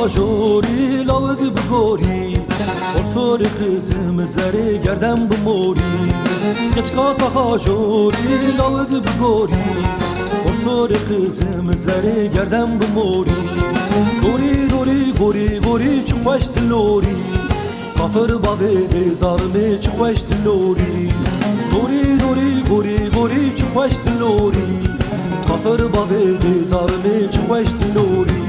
جوری لاود بگوری برسور خزم زری گردم بموری کچکا جوری لاود بگوری برسور خزم زری گردم بموری دوری دوری گوری گوری چو خوش دلوری کافر باوی دیزارمی چو خوش دلوری دوری دوری گوری گوری چو خوش دلوری کافر باوی دیزارمی چو خوش دلوری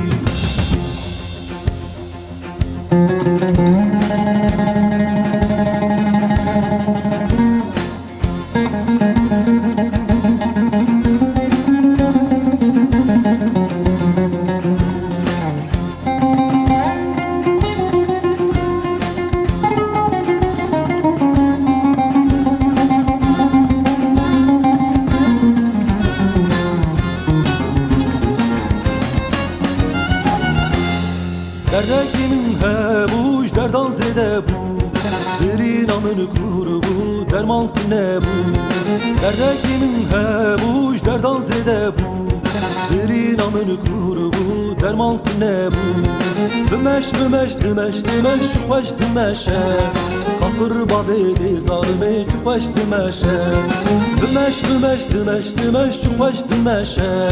Derdekimin hebuş derdan zede bu Deri namını kuru bu derman tüne bu Derdekimin hebuş derdan zede bu Deri namını kuru bu derman tüne bu Dümeş dümeş dümeş dümeş çukaş dümeşe Kafır babe dezarme çukaş dümeşe Dümeş dümeş dümeş dümeş çukaş dümeşe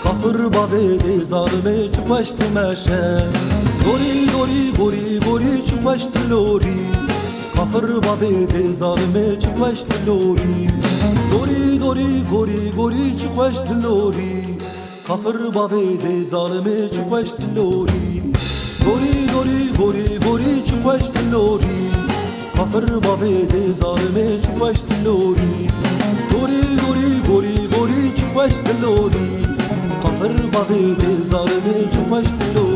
Kafır babe dezarme çukaş dümeşe Gori gori gori gori çuvaş dilori Kafır babe dezarme çuvaş dilori Gori gori gori gori çuvaş dilori Kafır babe dezarme çuvaş dilori Gori gori gori gori çuvaş dilori Kafır babe dezarme çuvaş dilori Gori gori gori gori çuvaş dilori Kafır babe dezarme çuvaş dilori